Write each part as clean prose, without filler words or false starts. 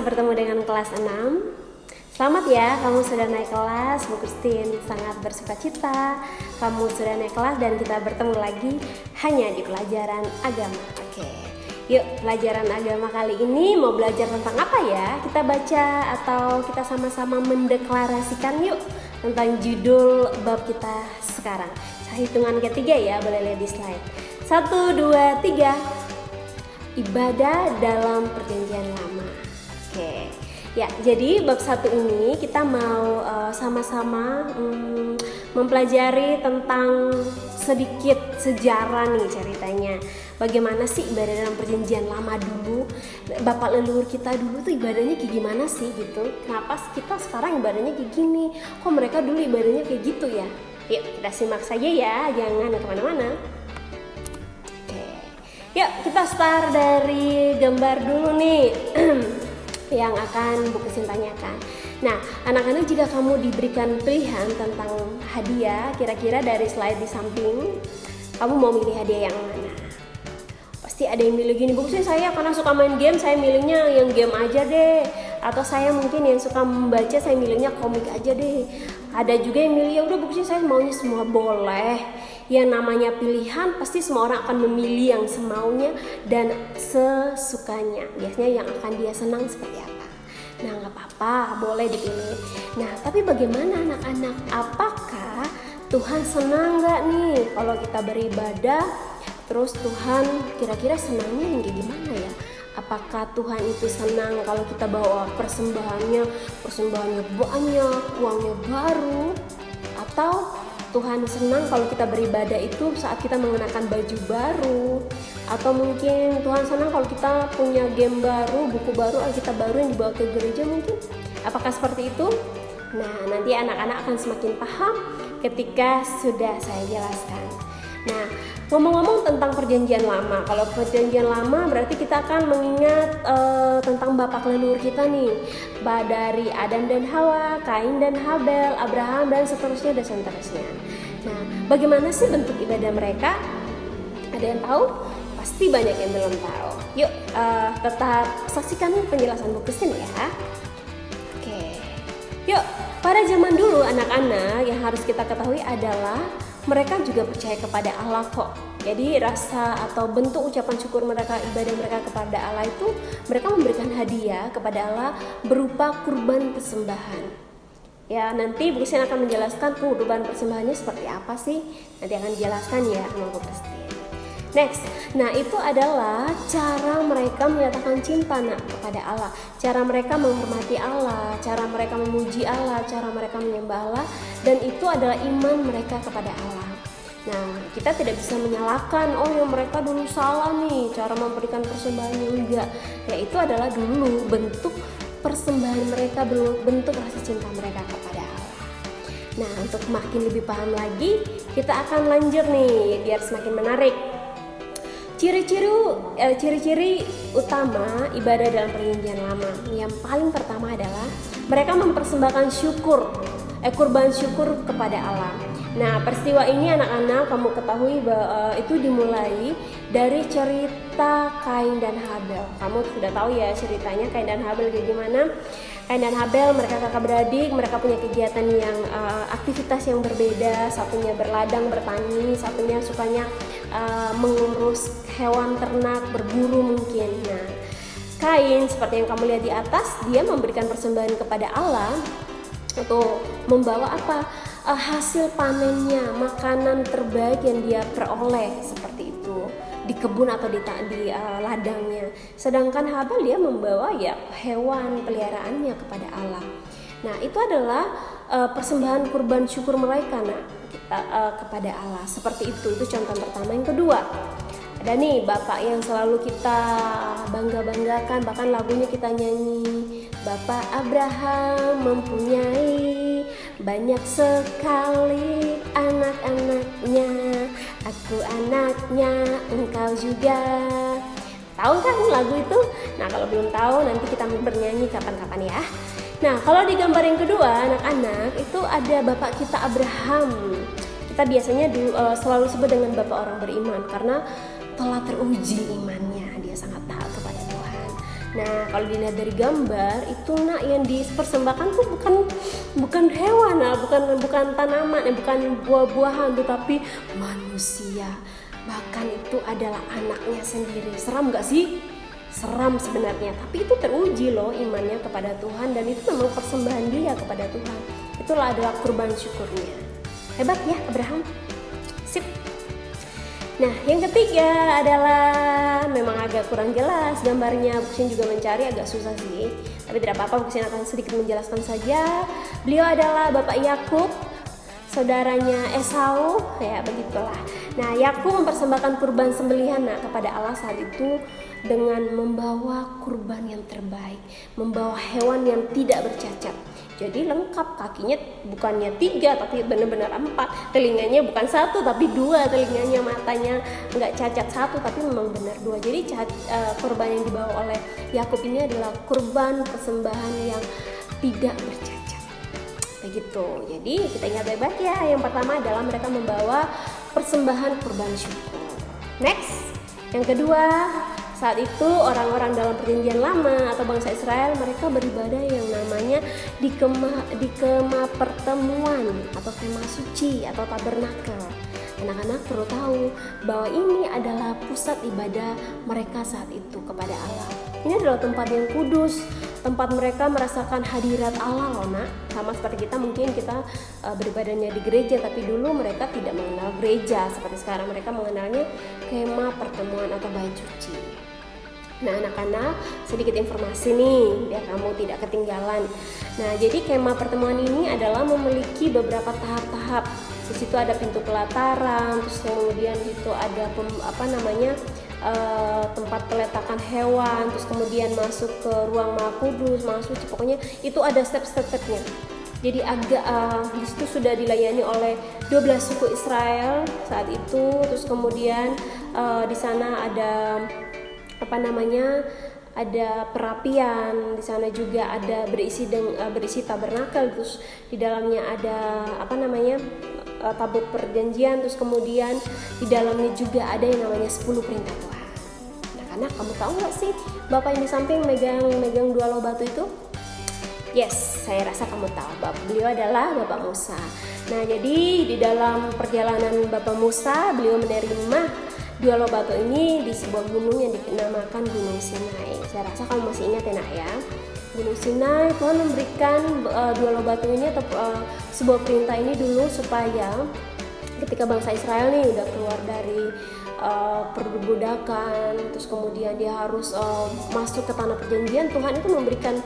bertemu dengan kelas 6. Selamat ya, kamu sudah naik kelas. Bu Christine sangat bersuka cita kamu sudah naik kelas dan kita bertemu lagi hanya di pelajaran agama. Oke, yuk pelajaran agama kali ini mau belajar tentang apa ya? Kita baca atau kita sama-sama mendeklarasikan yuk tentang judul bab kita sekarang. Hitungan ketiga ya, boleh lihat di slide. 1, 2, 3. Ibadah dalam perjanjian lama. Oke. Ya, jadi bab 1 ini kita mau sama-sama mempelajari tentang sedikit sejarah nih ceritanya. Bagaimana sih ibadah dalam perjanjian lama dulu? Bapak leluhur kita dulu tuh ibadahnya kayak gimana sih gitu? Kenapa kita sekarang ibadahnya kayak gini? Kok mereka dulu ibadahnya kayak gitu ya? Yuk kita simak saja ya, jangan kemana-mana. Oke, yuk kita start dari gambar dulu nih yang akan Bu Christine tanyakan. Nah, anak-anak jika kamu diberikan pilihan tentang hadiah, kira-kira dari slide di samping, kamu mau milih hadiah yang mana? Pasti ada yang milih gini, Bu Christine saya karena suka main game, saya milihnya yang game aja deh. Atau saya mungkin yang suka membaca, saya milihnya komik aja deh. Ada juga yang milih, ya udah Bu Christine saya maunya semua. Boleh. Yang namanya pilihan pasti semua orang akan memilih yang semaunya dan sesukanya. Biasanya yang akan dia senang seperti apa. Nah, nggak apa-apa, boleh dipilih. Nah, tapi bagaimana anak-anak? Apakah Tuhan senang nggak nih kalau kita beribadah? Terus Tuhan kira-kira senangnya yang kayak gimana ya? Apakah Tuhan itu senang kalau kita bawa persembahannya banyak, uangnya baru? Atau Tuhan senang kalau kita beribadah itu saat kita mengenakan baju baru? Atau mungkin Tuhan senang kalau kita punya game baru, buku baru, Alkitab baru yang dibawa ke gereja mungkin? Apakah seperti itu? Nah, nanti anak-anak akan semakin paham ketika sudah saya jelaskan. Nah, ngomong-ngomong tentang perjanjian lama, kalau perjanjian lama berarti kita akan mengingat tentang bapak leluhur kita nih, dari Adam dan Hawa, Kain dan Habel, Abraham dan seterusnya. Nah, bagaimana sih bentuk ibadah mereka? Ada yang tahu? Pasti banyak yang belum tahu. Yuk, tetap saksikan penjelasan Bu Christine ya. Oke, yuk. Pada zaman dulu anak-anak yang harus kita ketahui adalah mereka juga percaya kepada Allah kok. Jadi rasa atau bentuk ucapan syukur mereka, ibadah mereka kepada Allah itu mereka memberikan hadiah kepada Allah berupa kurban persembahan. Ya, nanti Bu Christine akan menjelaskan kurban persembahannya seperti apa sih. Nanti akan dijelaskan ya sama Bu Christine. Next, nah itu adalah cara mereka menyatakan cinta kepada Allah, cara mereka menghormati Allah, cara mereka memuji Allah, cara mereka menyembah Allah, dan itu adalah iman mereka kepada Allah. Nah, kita tidak bisa menyalahkan, oh yang mereka dulu salah nih, cara memberikan persembahannya enggak. Ya itu adalah dulu bentuk persembahan mereka, bentuk rasa cinta mereka kepada Allah. Nah, untuk makin lebih paham lagi, kita akan lanjut nih, biar semakin menarik. Ciri-ciri utama ibadah dalam perjanjian lama yang paling pertama adalah mereka mempersembahkan kurban syukur kepada Allah. Nah, peristiwa ini anak-anak kamu ketahui bahwa itu dimulai dari cerita Kain dan Habel. Kamu sudah tahu ya ceritanya Kain dan Habel kayak gimana? Kain dan Habel mereka kakak beradik, mereka punya kegiatan yang aktivitas yang berbeda. Satunya berladang, bertani, satunya sukanya mengurus hewan ternak, berburu mungkin. Nah, Kain seperti yang kamu lihat di atas, dia memberikan persembahan kepada Allah untuk membawa apa? Hasil panennya, makanan terbaik yang dia peroleh seperti itu di kebun atau di ladangnya. Sedangkan Habel dia membawa ya hewan peliharaannya kepada Allah. Nah, itu adalah persembahan kurban syukur mereka kepada Allah. Seperti itu contoh pertama. Yang kedua, ada nih Bapak yang selalu kita bangga-banggakan, bahkan lagunya kita nyanyi. Bapak Abraham mempunyai banyak sekali anak-anaknya, aku anaknya, engkau juga. Tahu kan lagu itu? Nah, kalau belum tahu nanti kita bernyanyi kapan-kapan ya. Nah, kalau di gambar yang kedua anak-anak itu ada bapak kita Abraham. Kita biasanya selalu sebut dengan bapak orang beriman karena telah teruji imannya, dia sangat taat kepada Tuhan. Nah, kalau dilihat dari gambar itu nak yang dipersembahkan tuh bukan hewan, bukan tanaman, bukan buah-buahan, tetapi manusia. Bahkan itu adalah anaknya sendiri. Seram gak sih? Seram sebenarnya, tapi itu teruji loh imannya kepada Tuhan, dan itu memang persembahan dia kepada Tuhan. Itulah adalah kurban syukurnya. Hebat ya Abraham. Sip. Nah, yang ketiga adalah memang agak kurang jelas gambarnya. Buksin juga mencari agak susah sih. Tapi tidak apa-apa, Buksin akan sedikit menjelaskan saja. Beliau adalah Bapak Yakub, saudaranya Esau, ya begitulah. Nah, Yakub mempersembahkan kurban sembelihan kepada Allah saat itu dengan membawa kurban yang terbaik, membawa hewan yang tidak bercacat. Jadi lengkap, kakinya bukannya 3 tapi benar-benar 4, telinganya bukan 1 tapi 2 telinganya, matanya nggak cacat 1 tapi memang benar 2. Jadi kurban yang dibawa oleh Yakub ini adalah kurban persembahan yang tidak bercacat. Begitu. Jadi kita ingat baik-baik ya. Yang pertama adalah mereka membawa persembahan kurban syukur. Next, yang kedua, saat itu orang-orang dalam perjanjian lama atau bangsa Israel, mereka beribadah yang namanya di kemah pertemuan atau kemah suci atau tabernakel. Anak-anak perlu tahu bahwa ini adalah pusat ibadah mereka saat itu kepada Allah. Ini adalah tempat yang kudus, tempat mereka merasakan hadirat Allah loh nak. Sama seperti kita beribadahnya di gereja, tapi dulu mereka tidak mengenal gereja seperti sekarang. Mereka mengenalnya kemah pertemuan atau bait suci. Nah anak-anak, sedikit informasi nih biar kamu tidak ketinggalan. Nah jadi kemah pertemuan ini adalah memiliki beberapa tahap-tahap. Di situ ada pintu pelataran, terus kemudian itu ada tempat peletakan hewan, terus kemudian masuk ke ruang Maha Kudus, Maha Suci. Pokoknya itu ada step-stepnya. Jadi agak di situ sudah dilayani oleh 12 suku Israel saat itu. Terus kemudian di sana ada ada perapian, di sana juga ada berisi tabernakel, terus di dalamnya ada tabut perjanjian, terus kemudian di dalamnya juga ada yang namanya 10 perintah Tuhan. Nah, karena kamu tahu nggak sih bapak yang di samping megang 2 loh batu itu? Yes, saya rasa kamu tahu. Beliau adalah Bapak Musa. Nah, jadi di dalam perjalanan Bapak Musa, beliau menerima 2 loh batu ini di sebuah gunung yang dinamakan Gunung Sinai. Saya rasa kamu masih ingat ya nak ya. Gunung Sinai, Tuhan memberikan 2 loh batu ini atau sebuah perintah ini dulu supaya ketika bangsa Israel nih udah keluar dari perbudakan, terus kemudian dia harus masuk ke tanah perjanjian, Tuhan itu memberikan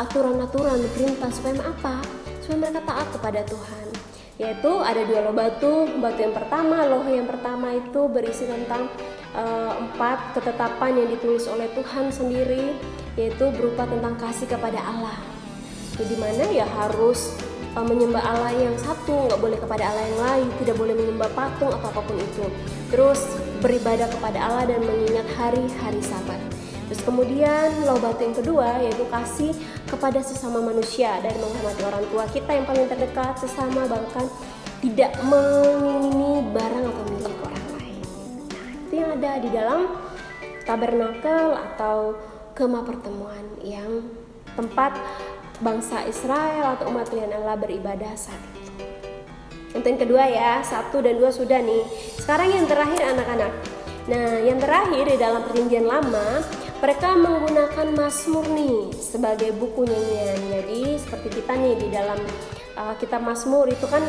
aturan-aturan, perintah supaya apa? Supaya mereka taat kepada Tuhan. Yaitu ada 2 loh batu. Loh yang pertama itu berisi tentang 4 ketetapan yang ditulis oleh Tuhan sendiri, yaitu berupa tentang kasih kepada Allah. Jadi mana ya harus menyembah Allah yang satu, nggak boleh kepada Allah yang lain, tidak boleh menyembah patung atau apapun itu. Terus beribadah kepada Allah dan mengingat hari-hari Sabat. Terus kemudian loh batu yang kedua yaitu kasih kepada sesama manusia dan menghormati orang tua kita yang paling terdekat sesama, bahkan tidak mengingini barang atau milik orang lain. Nah, itu yang ada di dalam tabernakel atau kemah pertemuan yang tempat bangsa Israel atau umat pilihan Allah beribadah saat itu. Untuk yang kedua ya, 1 dan 2 sudah nih. Sekarang yang terakhir anak-anak. Nah, yang terakhir di dalam perjanjian lama, mereka menggunakan Mazmur nih sebagai buku nyanyian. Jadi seperti kita nih di dalam kitab Mazmur itu kan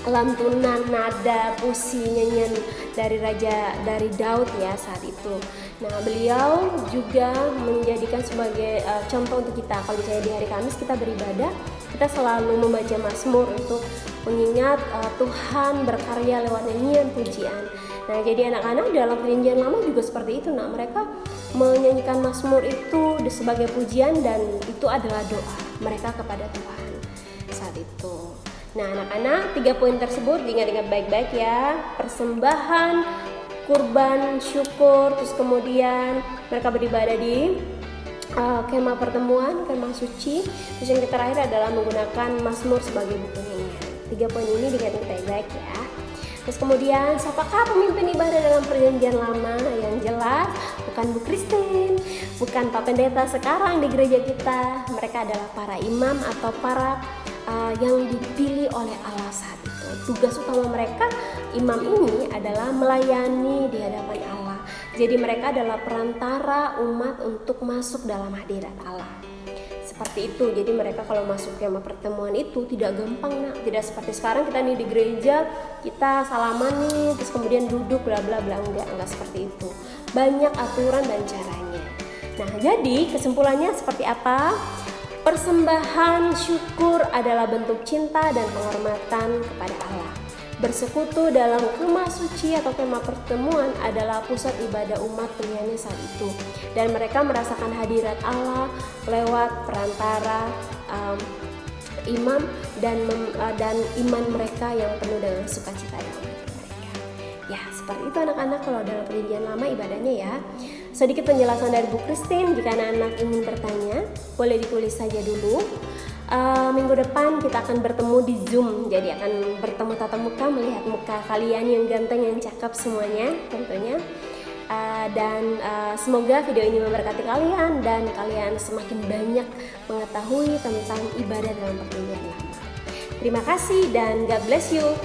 lantunan, nada, puisi, nyanyian dari Daud ya saat itu. Nah, beliau juga menjadikan sebagai contoh untuk kita. Kalau misalnya di hari Kamis kita beribadah, kita selalu membaca Mazmur untuk mengingat Tuhan berkarya lewat nyanyian pujian. Nah, jadi anak-anak dalam perjanjian lama juga seperti itu. Nah, mereka menyanyikan Mazmur itu sebagai pujian dan itu adalah doa mereka kepada Tuhan saat itu. Nah, anak-anak, 3 poin tersebut diingat-ingat baik-baik ya. Persembahan, kurban syukur, terus kemudian mereka beribadah di kemah pertemuan, kemah suci. Terus yang terakhir adalah menggunakan Mazmur sebagai buku nyanyian. 3 poin ini diingat-ingat baik-baik ya. Terus kemudian siapakah pemimpin ibadah dalam perjanjian lama? Yang jelas bukan Bu Christine, bukan Pak Pendeta sekarang di gereja kita. Mereka adalah para imam atau para yang dipilih oleh Allah saat itu. Tugas utama mereka, imam ini adalah melayani di hadapan Allah. Jadi mereka adalah perantara umat untuk masuk dalam hadirat Allah. Seperti itu. Jadi mereka kalau masuk kemah pertemuan itu tidak gampang, nak. Tidak seperti sekarang kita nih di gereja, kita salaman nih, terus kemudian duduk bla bla bla. Enggak seperti itu. Banyak aturan dan caranya. Nah, jadi kesimpulannya seperti apa? Persembahan syukur adalah bentuk cinta dan penghormatan kepada Allah. Bersekutu dalam kemah suci atau kemah pertemuan adalah pusat ibadah umat pilihannya saat itu, dan mereka merasakan hadirat Allah lewat perantara imam dan iman mereka yang penuh dengan sukacita dalam hati mereka. Ya, seperti itu anak-anak kalau dalam perjanjian lama ibadahnya ya. Sedikit penjelasan dari Bu Christine. Jika anak-anak ingin bertanya, boleh ditulis saja dulu. Minggu depan kita akan bertemu di Zoom, jadi akan bertemu tatap muka, melihat muka kalian yang ganteng, yang cakep semuanya tentunya. Dan semoga video ini memberkati kalian dan kalian semakin banyak mengetahui tentang ibadah dalam perjanjian lama. Terima kasih dan God bless you.